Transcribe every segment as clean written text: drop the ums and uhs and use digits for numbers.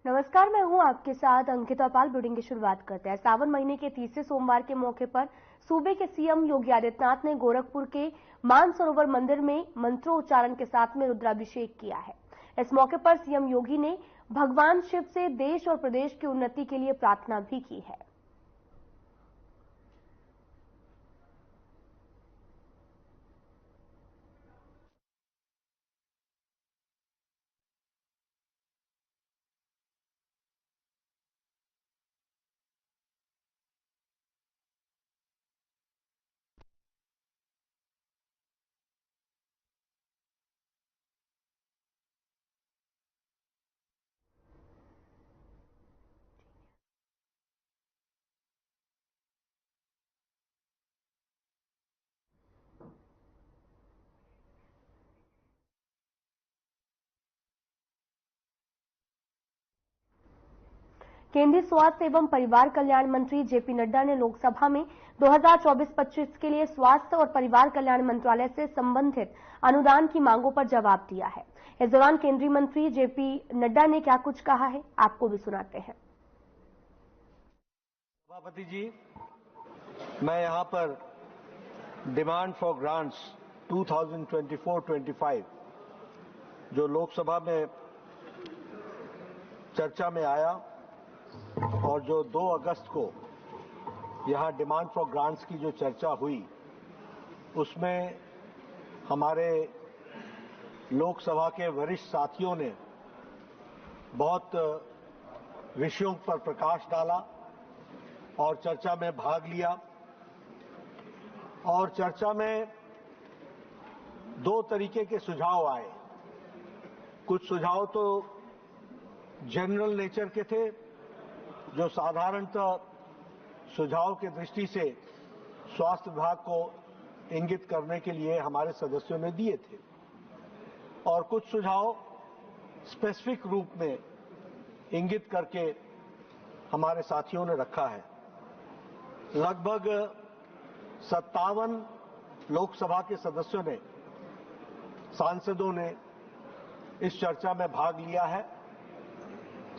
नमस्कार, मैं हूं आपके साथ अंकिता पाल। बुलेटिन की शुरुआत करते हैं। सावन महीने के तीसरे सोमवार के मौके पर सूबे के सीएम योगी आदित्यनाथ ने गोरखपुर के मानसरोवर मंदिर में मंत्रोच्चारण के साथ में रुद्राभिषेक किया है। इस मौके पर सीएम योगी ने भगवान शिव से देश और प्रदेश की उन्नति के लिए प्रार्थना भी की है। केंद्रीय स्वास्थ्य एवं परिवार कल्याण मंत्री जेपी नड्डा ने लोकसभा में 2024-25 के लिए स्वास्थ्य और परिवार कल्याण मंत्रालय से संबंधित अनुदान की मांगों पर जवाब दिया है। इस दौरान केंद्रीय मंत्री जेपी नड्डा ने क्या कुछ कहा है, आपको भी सुनाते हैं। सभापति जी, मैं यहां पर डिमांड फॉर ग्रांट्स 2024-25 जो लोकसभा में चर्चा में आया और जो 2 अगस्त को यहां डिमांड फॉर ग्रांट्स की जो चर्चा हुई, उसमें हमारे लोकसभा के वरिष्ठ साथियों ने बहुत विषयों पर प्रकाश डाला और चर्चा में भाग लिया। और चर्चा में 2 तरीके के सुझाव आए। कुछ सुझाव तो जनरल नेचर के थे, जो साधारणतः सुझाव की दृष्टि से स्वास्थ्य विभाग को इंगित करने के लिए हमारे सदस्यों ने दिए थे, और कुछ सुझाव स्पेसिफिक रूप में इंगित करके हमारे साथियों ने रखा है। लगभग 57 लोकसभा के सदस्यों ने, सांसदों ने इस चर्चा में भाग लिया है।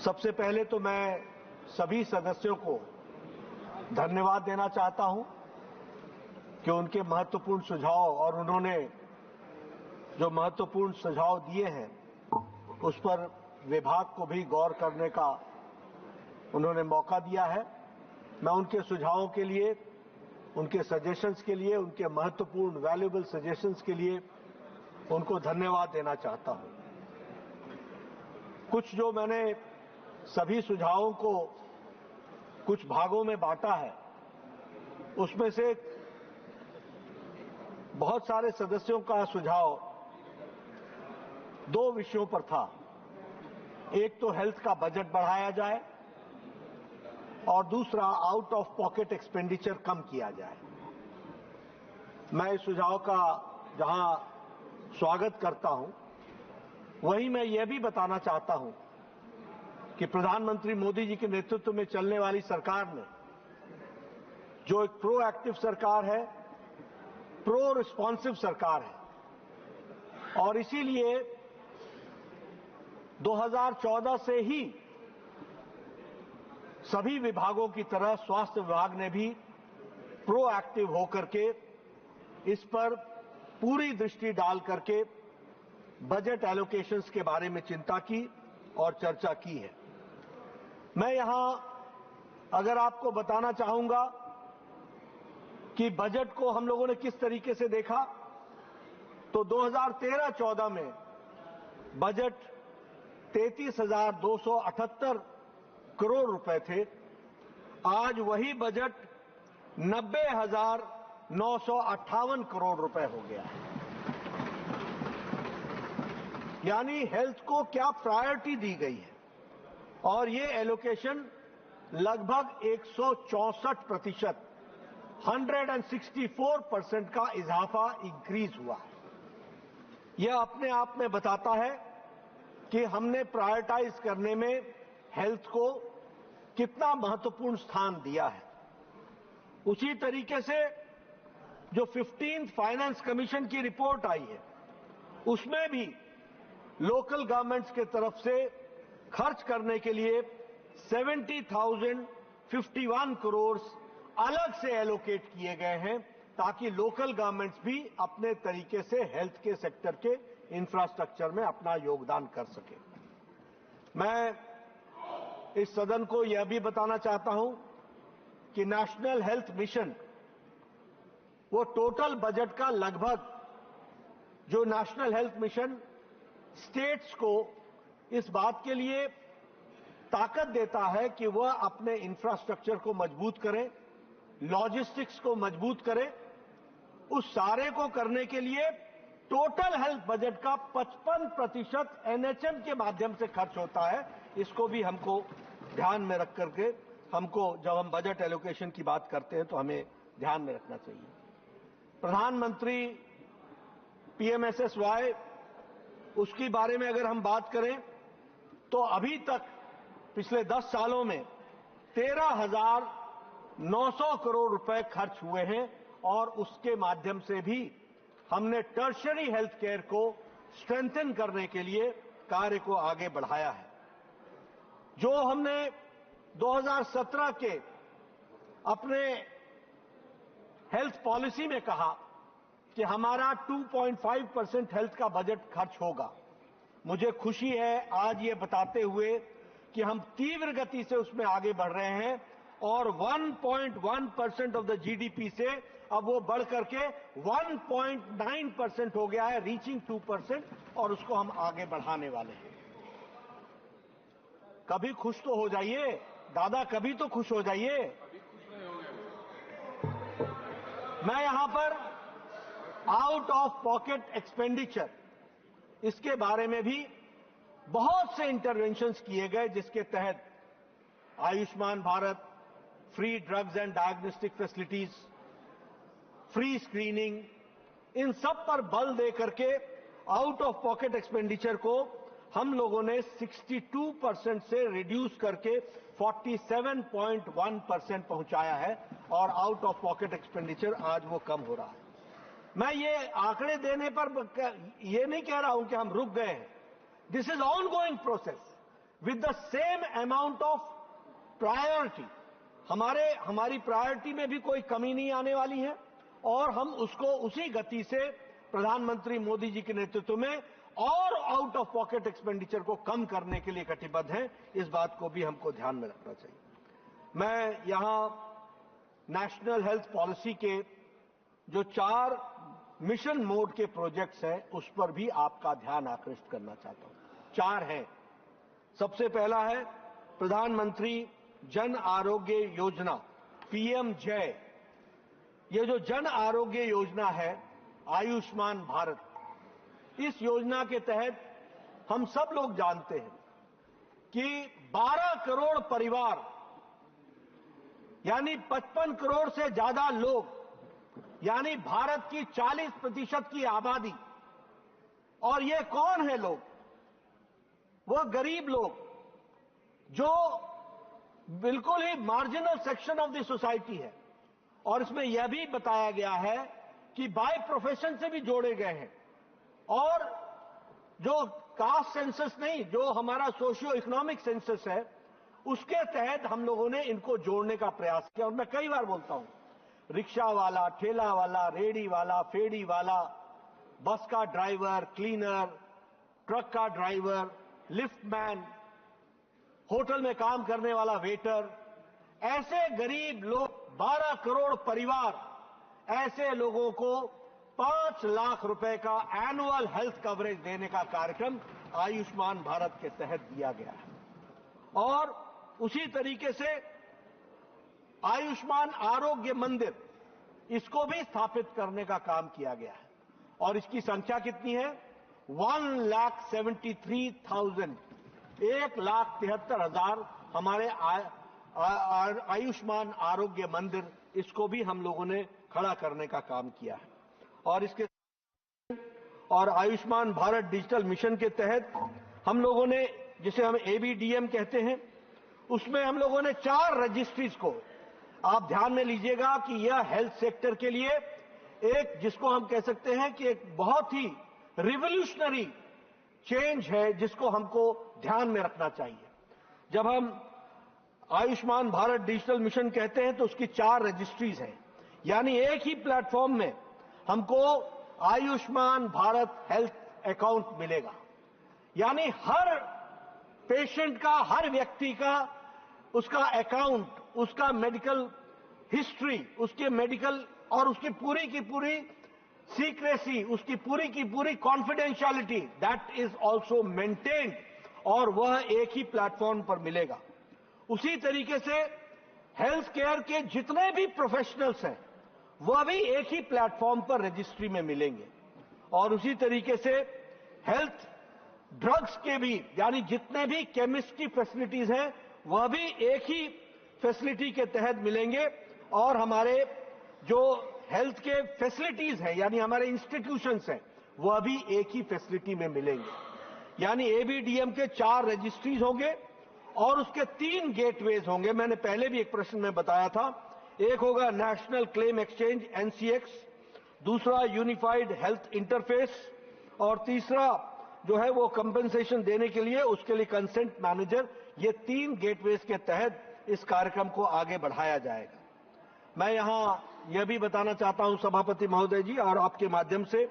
सबसे पहले तो मैं सभी सदस्यों को धन्यवाद देना चाहता हूं कि उनके महत्वपूर्ण सुझाव और उन्होंने जो महत्वपूर्ण सुझाव दिए हैं उस पर विभाग को भी गौर करने का उन्होंने मौका दिया है। मैं उनके सुझावों के लिए, उनके सजेशंस के लिए, उनके महत्वपूर्ण वैल्यूएबल सजेशंस के लिए उनको धन्यवाद देना चाहता हूं। कुछ जो मैंने सभी सुझावों को कुछ भागों में बांटा है, उसमें से बहुत सारे सदस्यों का सुझाव 2 विषयों पर था। एक तो हेल्थ का बजट बढ़ाया जाए और दूसरा आउट ऑफ पॉकेट एक्सपेंडिचर कम किया जाए। मैं इस सुझाव का जहां स्वागत करता हूं, वहीं मैं यह भी बताना चाहता हूं कि प्रधानमंत्री मोदी जी के नेतृत्व में चलने वाली सरकार ने, जो एक प्रोएक्टिव सरकार है, प्रो रिस्पॉन्सिव सरकार है, और इसीलिए 2014 से ही सभी विभागों की तरह स्वास्थ्य विभाग ने भी प्रोएक्टिव होकर के इस पर पूरी दृष्टि डाल करके बजट एलोकेशंस के बारे में चिंता की और चर्चा की है। मैं यहां अगर आपको बताना चाहूंगा कि बजट को हम लोगों ने किस तरीके से देखा, तो 2013-14 में बजट 33,278 करोड़ रुपए थे। आज वही बजट 90,958 करोड़ रुपए हो गया है। यानी हेल्थ को क्या प्रायोरिटी दी गई है, और ये एलोकेशन लगभग 164%, 164% का इजाफा इंक्रीज हुआ है। यह अपने आप में बताता है कि हमने प्रायोरिटाइज करने में हेल्थ को कितना महत्वपूर्ण स्थान दिया है। उसी तरीके से जो 15th फाइनेंस कमीशन की रिपोर्ट आई है, उसमें भी लोकल गवर्नमेंट्स के तरफ से खर्च करने के लिए 70,051 करोड़ अलग से एलोकेट किए गए हैं ताकि लोकल गवर्नमेंट्स भी अपने तरीके से हेल्थ के सेक्टर के इंफ्रास्ट्रक्चर में अपना योगदान कर सके। मैं इस सदन को यह भी बताना चाहता हूं कि नेशनल हेल्थ मिशन वो टोटल बजट का लगभग जो नेशनल हेल्थ मिशन स्टेट्स को इस बात के लिए ताकत देता है कि वह अपने इंफ्रास्ट्रक्चर को मजबूत करें, लॉजिस्टिक्स को मजबूत करें। उस सारे को करने के लिए टोटल हेल्थ बजट का 55% एनएचएम के माध्यम से खर्च होता है। इसको भी हमको ध्यान में रख करके जब हम बजट एलोकेशन की बात करते हैं तो हमें ध्यान में रखना चाहिए। प्रधानमंत्री पीएमएसएसवाई उसकी बारे में अगर हम बात करें तो अभी तक पिछले 10 सालों में 13,900 करोड़ रुपए खर्च हुए हैं और उसके माध्यम से भी हमने टर्शियरी हेल्थ केयर को स्ट्रेंथन करने के लिए कार्य को आगे बढ़ाया है। जो हमने 2017 के अपने हेल्थ पॉलिसी में कहा कि हमारा 2.5% हेल्थ का बजट खर्च होगा, मुझे खुशी है आज ये बताते हुए कि हम तीव्र गति से उसमें आगे बढ़ रहे हैं और 1.1% ऑफ द जीडीपी से अब वो बढ़ करके 1.9% हो गया है, रीचिंग 2%, और उसको हम आगे बढ़ाने वाले हैं। कभी खुश तो हो जाइए दादा, कभी तो खुश हो जाइए। मैं यहां पर आउट ऑफ पॉकेट एक्सपेंडिचर इसके बारे में भी बहुत से इंटरवेंशंस किए गए जिसके तहत Ayushman Bharat, free drugs and diagnostic facilities, free screening, इन सब पर बल दे करके आउट ऑफ पॉकेट एक्सपेंडिचर को हम लोगों ने 62% से रिड्यूस करके 47.1% पहुंचाया है और आउट ऑफ पॉकेट एक्सपेंडिचर आज वो कम हो रहा है। मैं ये आंकड़े देने पर ये नहीं कह रहा हूं कि हम रुक गए हैं। This is ongoing process with the same amount of priority. हमारी प्रायोरिटी में भी कोई कमी नहीं आने वाली है और हम उसको उसी गति से प्रधानमंत्री मोदी जी के नेतृत्व में और आउट ऑफ पॉकेट एक्सपेंडिचर को कम करने के लिए कटिबद्ध हैं। इस बात को भी हमको ध्यान में रखना चाहिए। मैं यहां नेशनल हेल्थ पॉलिसी के जो 4 मिशन मोड के प्रोजेक्ट्स हैं उस पर भी आपका ध्यान आकृष्ट करना चाहता हूं। 4 हैं। सबसे पहला है प्रधानमंत्री जन आरोग्य योजना, पीएम जय। ये जो जन आरोग्य योजना है आयुष्मान भारत, इस योजना के तहत हम सब लोग जानते हैं कि 12 करोड़ परिवार यानी 55 करोड़ से ज्यादा लोग यानी भारत की 40% की आबादी, और ये कौन है लोग? वो गरीब लोग जो बिल्कुल ही marginal section of the society है। और इसमें यह भी बताया गया है कि बाय प्रोफेशन से भी जोड़े गए हैं और जो कास्ट सेंसस नहीं, जो हमारा सोशियो इकोनॉमिक सेंसस है उसके तहत हम लोगों ने इनको जोड़ने का प्रयास किया। और मैं कई बार बोलता हूं, रिक्शा वाला, ठेला वाला, रेडी वाला, फेडी वाला, बस का ड्राइवर, क्लीनर, ट्रक का ड्राइवर, लिफ्ट मैन, होटल में काम करने वाला वेटर, ऐसे गरीब लोग 12 करोड़ परिवार, ऐसे लोगों को 5 लाख रुपए का एनुअल हेल्थ कवरेज देने का कार्यक्रम आयुष्मान भारत के तहत दिया गया है। और उसी तरीके से आयुष्मान आरोग्य मंदिर, इसको भी स्थापित करने का काम किया गया है और इसकी संख्या कितनी है? 1,73,000, 1,73,000 हमारे आयुष्मान आरोग्य मंदिर, इसको भी हम लोगों ने खड़ा करने का काम किया है। और आयुष्मान भारत डिजिटल मिशन के तहत हम लोगों ने, जिसे हम ABDM कहते हैं, उसमें हम लोगों ने 4 रजिस्ट्रीज को, आप ध्यान में लीजिएगा कि यह हेल्थ सेक्टर के लिए एक, जिसको हम कह सकते हैं कि एक बहुत ही रिवोल्यूशनरी चेंज है जिसको हमको ध्यान में रखना चाहिए। जब हम आयुष्मान भारत डिजिटल मिशन कहते हैं तो उसकी 4 रजिस्ट्रीज हैं, यानी एक ही प्लेटफॉर्म में हमको आयुष्मान भारत हेल्थ अकाउंट मिलेगा। यानी हर पेशेंट का, हर व्यक्ति का, उसका अकाउंट, उसका मेडिकल हिस्ट्री, उसके मेडिकल और उसकी पूरी की पूरी सीक्रेसी, उसकी पूरी की पूरी confidentiality, that is also maintained, और वह एक ही प्लेटफॉर्म पर मिलेगा। उसी तरीके से हेल्थ केयर के जितने भी प्रोफेशनल्स हैं वह भी एक ही प्लेटफॉर्म पर रजिस्ट्री में मिलेंगे, और उसी तरीके से हेल्थ ड्रग्स के भी, यानी जितने भी केमिस्ट्री फैसिलिटीज हैं वह भी एक ही फैसिलिटी के तहत मिलेंगे, और हमारे जो हेल्थ के फैसिलिटीज हैं यानी हमारे इंस्टीट्यूशंस हैं वह भी एक ही फैसिलिटी में मिलेंगे। यानी एबीडीएम के 4 रजिस्ट्रीज होंगे और उसके 3 गेटवेज होंगे। मैंने पहले भी एक प्रश्न में बताया था, एक होगा नेशनल क्लेम एक्सचेंज एनसीएक्स, दूसरा यूनिफाइड हेल्थ इंटरफेस, और तीसरा जो है वो कंपनसेशन देने के लिए उसके लिए कंसेंट मैनेजर। ये 3 गेटवेज के तहत इस कार्यक्रम को आगे बढ़ाया जाएगा। मैं यहां यह भी बताना चाहता हूं सभापति महोदय जी और आपके माध्यम से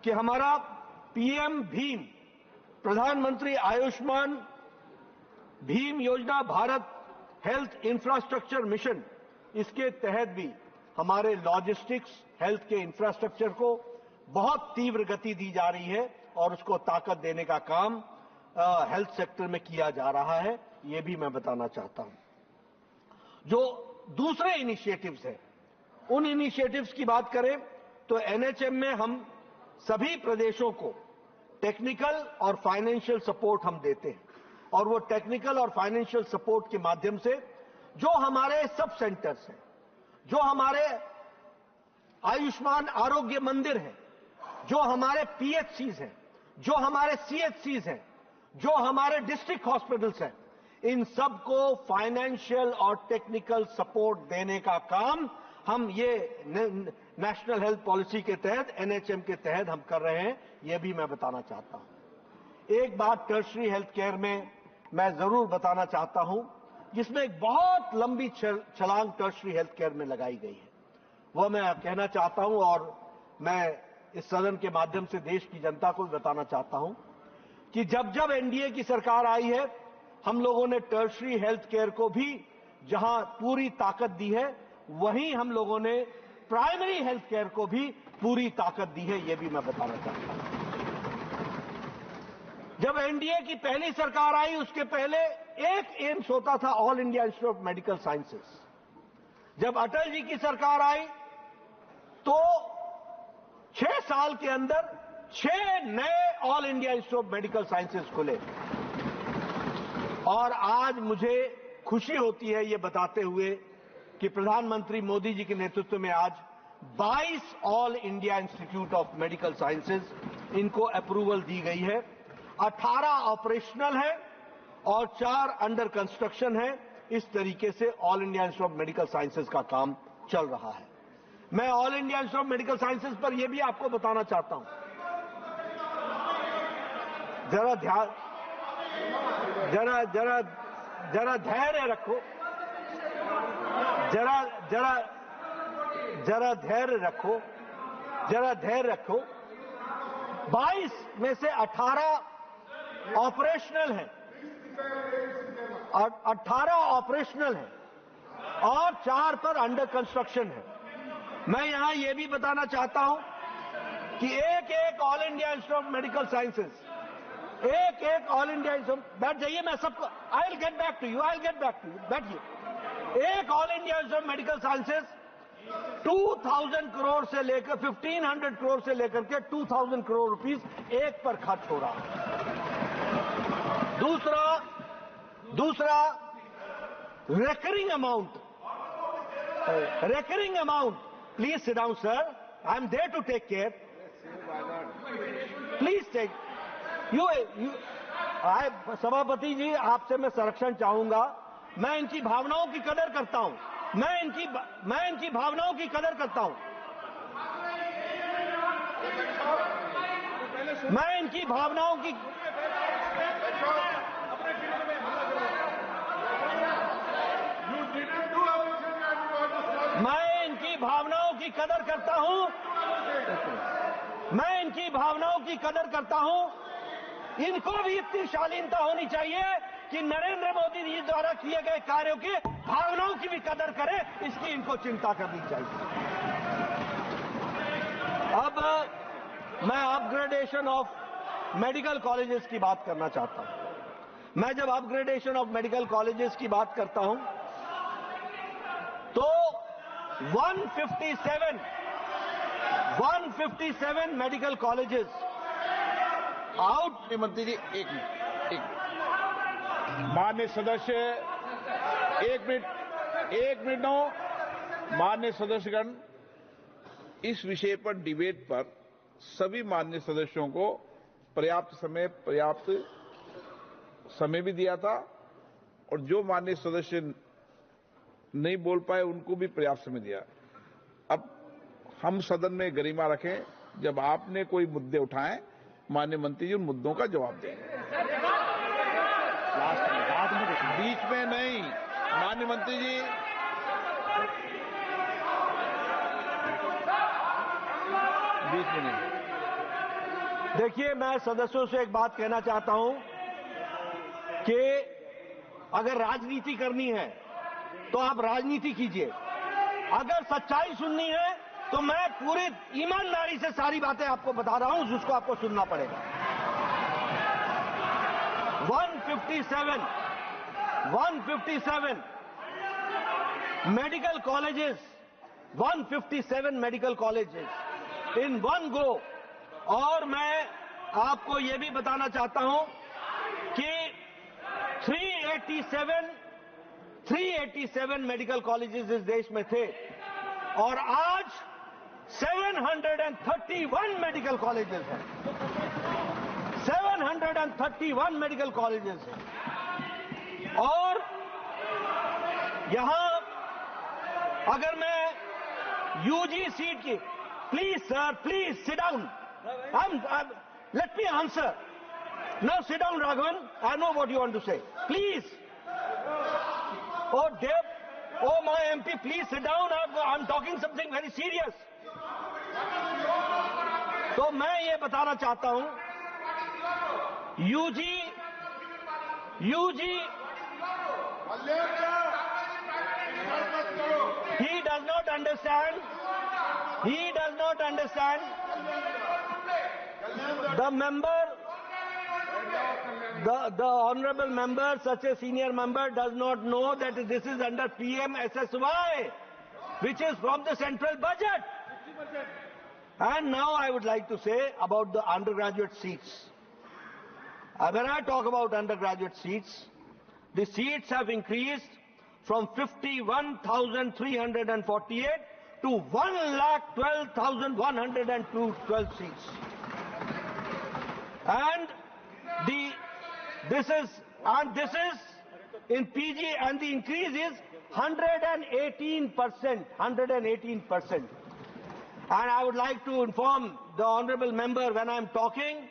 कि हमारा पीएम भीम, प्रधानमंत्री आयुष्मान भीम योजना, भारत हेल्थ इंफ्रास्ट्रक्चर मिशन, इसके तहत भी हमारे लॉजिस्टिक्स हेल्थ के इंफ्रास्ट्रक्चर को बहुत तीव्र गति दी जा रही है और उसको ताकत देने का काम हेल्थ सेक्टर में किया जा रहा है, ये भी मैं बताना चाहता हूं। जो दूसरे इनिशिएटिव्स हैं, उन इनिशिएटिव्स की बात करें तो एनएचएम में हम सभी प्रदेशों को टेक्निकल और फाइनेंशियल सपोर्ट हम देते हैं, और वो टेक्निकल और फाइनेंशियल सपोर्ट के माध्यम से जो हमारे सब सेंटर्स हैं, जो हमारे आयुष्मान आरोग्य मंदिर हैं, जो हमारे पीएचसीज हैं, जो हमारे सीएचसीज हैं, जो हमारे डिस्ट्रिक्ट हॉस्पिटल्स हैं, इन सबको फाइनेंशियल और टेक्निकल सपोर्ट देने का काम हम ये नेशनल हेल्थ पॉलिसी के तहत, एनएचएम के तहत हम कर रहे हैं, ये भी मैं बताना चाहता हूं। एक बात टर्शरी हेल्थ केयर में मैं जरूर बताना चाहता हूं, जिसमें एक बहुत लंबी छलांग टर्शरी हेल्थ केयर में लगाई गई है, वह मैं कहना चाहता हूं, और मैं इस सदन के माध्यम से देश की जनता को भी बताना चाहता हूं कि जब जब एनडीए की सरकार आई है, हम लोगों ने टर्शरी हेल्थ केयर को भी जहां पूरी ताकत दी है, वहीं हम लोगों ने प्राइमरी हेल्थ केयर को भी पूरी ताकत दी है, यह भी मैं बताना चाहता हूं। जब एनडीए की पहली सरकार आई, उसके पहले एक एम्स होता था, all India Institute of Medical sciences. जब अटल जी की सरकार आई तो 6 साल के अंदर 6 नए all India Institute of Medical sciences खुले, और आज मुझे खुशी होती है ये बताते हुए कि प्रधानमंत्री मोदी जी के नेतृत्व में आज 22 all India Institute of Medical sciences, इनको अप्रूवल दी गई है। 18 ऑपरेशनल है और 4 अंडर कंस्ट्रक्शन है। इस तरीके से all India Institute of Medical sciences का काम चल रहा है। मैं all India Institute of Medical sciences पर यह भी आपको बताना चाहता हूं, जरा ध्यान, जरा धैर्य रखो, जरा धैर्य रखो, जरा धैर्य रखो। 22 में से 18 ऑपरेशनल हैं, 18 ऑपरेशनल हैं और 4 पर अंडर कंस्ट्रक्शन है। मैं यहां यह भी बताना चाहता हूं कि एक All India Institute of Medical Sciences, एक ऑल इंडिया इंस्टीट्यूट, बैठ जाइए, मैं सबको, I will get back to you, बैठिए। एक All India Institute of Medical Sciences 2000 crore से लेकर 1500 करोड़ से लेकर के 2000 करोड़ रुपीस एक पर खर्च हो रहा है। दूसरा recurring amount, please sit down sir, I am there to take care, please take सभापति जी, आपसे मैं संरक्षण चाहूंगा। मैं इनकी भावनाओं की कदर करता हूं, मैं इनकी भावनाओं की कदर करता हूं, मैं इनकी भावनाओं की मैं इनकी भावनाओं की कदर करता हूं। मैं इनकी भावनाओं की कदर करता हूं। इनको भी इतनी शालीनता होनी चाहिए कि नरेंद्र मोदी जी द्वारा किए गए कार्यों की भावनाओं की भी कदर करें, इसकी इनको चिंता करनी चाहिए। अब मैं अपग्रेडेशन ऑफ मेडिकल कॉलेजेस की बात करना चाहता हूं। मैं जब अपग्रेडेशन ऑफ मेडिकल कॉलेजेस की बात करता हूं तो 157 मेडिकल कॉलेजेस आउट। मंत्री जी एक मिनट माननीय सदस्य एक मिनट नो। माननीय सदस्यगण, इस विषय पर डिबेट पर सभी माननीय सदस्यों को पर्याप्त समय भी दिया था और जो माननीय सदस्य नहीं बोल पाए उनको भी पर्याप्त समय दिया। अब हम सदन में गरिमा रखें। जब आपने कोई मुद्दे उठाएं, माननीय मंत्री जी उन मुद्दों का जवाब देंगे। बीच में नहीं। माननीय मंत्री जी, बीच में नहीं। देखिए, मैं सदस्यों से एक बात कहना चाहता हूं कि अगर राजनीति करनी है तो आप राजनीति कीजिए। अगर सच्चाई सुननी है तो मैं पूरी ईमानदारी से सारी बातें आपको बता रहा हूं, जिसको आपको सुनना पड़ेगा। 157 medical colleges, 157 medical colleges in one go. और मैं आपको यह भी बताना चाहता हूं कि 387 मेडिकल कॉलेजेस इस देश में थे और आज 731 मेडिकल कॉलेजेस हैं। 731 मेडिकल कॉलेजेस हैं। और यहां अगर मैं यूजी सीट की, please sir, please sit down, let me answer. Now sit down, Raghavan. I know what you want to say. Please. Oh, Dev. Oh, my MP, please sit down. I'm talking something very serious. तो मैं ये बताना चाहता हूं, UG he does not understand the honorable member, such a senior member, does not know that this is under PMSSY, which is from the central budget. And now I would like to say about the undergraduate seats. When I talk about undergraduate seats, the seats have increased from 51,348 to 1,12,112 seats. And this is in PG, and the increase is 118%. And I would like to inform the honorable member, when I am talking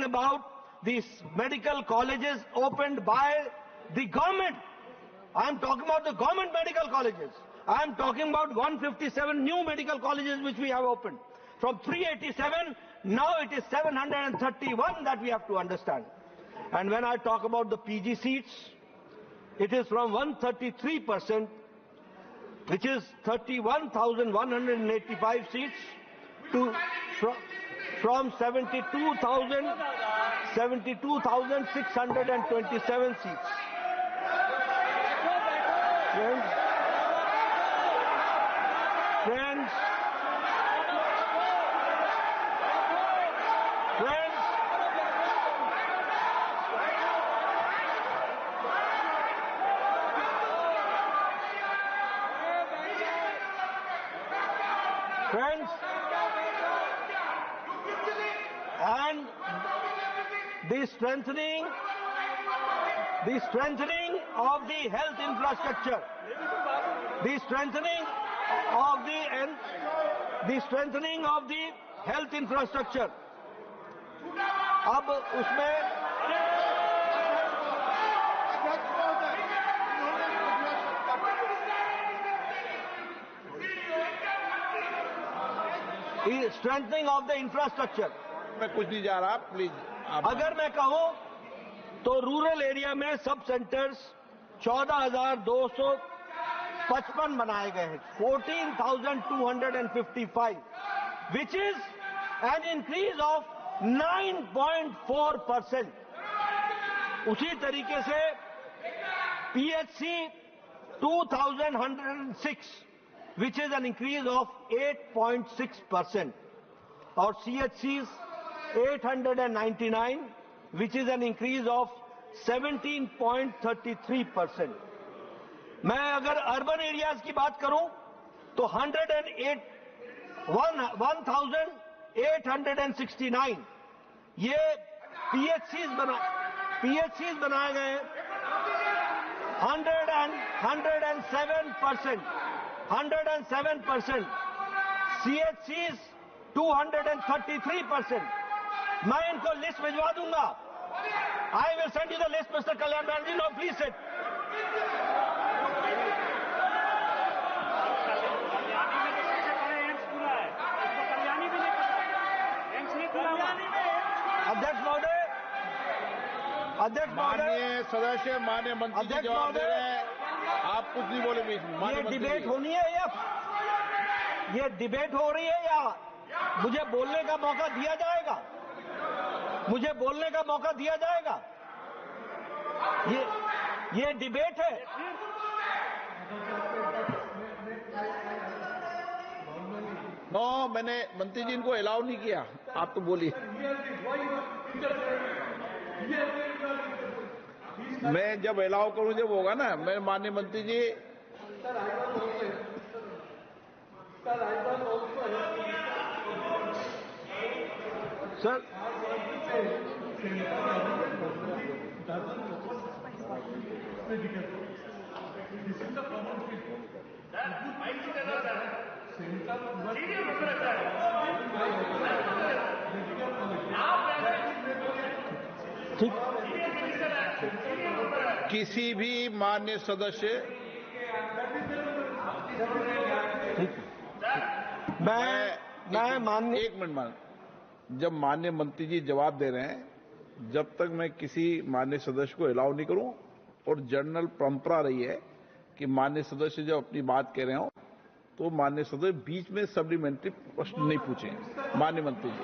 about these medical colleges opened by the government. I am talking about the government medical colleges. I am talking about 157 new medical colleges which we have opened. From 387, now it is 731, that we have to understand. And when I talk about the PG seats, it is from 133%, which is 31,185 seats, to from 72,627 seats. Friends, and the strengthening of the health infrastructure, the strengthening of the health infrastructure. अब उसमें strengthening of the infrastructure. मैं कुछ नहीं जा रहा, please. अगर मैं कहूं तो रूरल एरिया में सब सेंटर्स 14,255 बनाए गए हैं, 14,255, which is an increase of 9.4%। उसी तरीके से PHC 2,106, which is an increase of 8.6%, और CHCs 899, which is an increase of 17.33%. मैं अगर अर्बन एरियाज की बात करूं तो 1,869 ये पीएचसीज बनाए गए हैं। 107%, CHCs 233%। मैं इनको लिस्ट भिजवा दूंगा। I will send you the list mister Kalyan Banerjee. No please sit. अध्यक्ष महोदय, माननीय सदस्य, माननीय मंत्री जी जवाब दे रहे हैं, आप कुछ नहीं बोले बीच में। ये डिबेट होनी है या ये डिबेट हो रही है या मुझे बोलने का मौका दिया जाएगा? मुझे बोलने का मौका दिया जाएगा? ये डिबेट है। नो, मैंने मंत्री जी इनको अलाउ नहीं किया। आप तो बोलिए। मैं जब अलाउ करूं जब होगा ना। मैं माननीय मंत्री जी, सर ठीक, किसी भी माननीय सदस्य, मैं माननीय, एक मिनट मान, जब माननीय मंत्री जी जवाब दे रहे हैं, जब तक मैं किसी माननीय सदस्य को अलाउ नहीं करूं, और जनरल परंपरा रही है कि माननीय सदस्य जब अपनी बात कह रहे हो तो माननीय सदस्य बीच में सप्लीमेंट्री प्रश्न नहीं पूछे। माननीय मंत्री जी।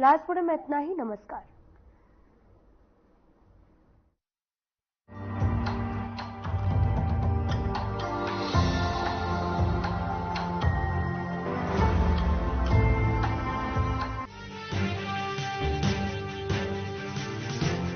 राजपुर में इतना ही। नमस्कार।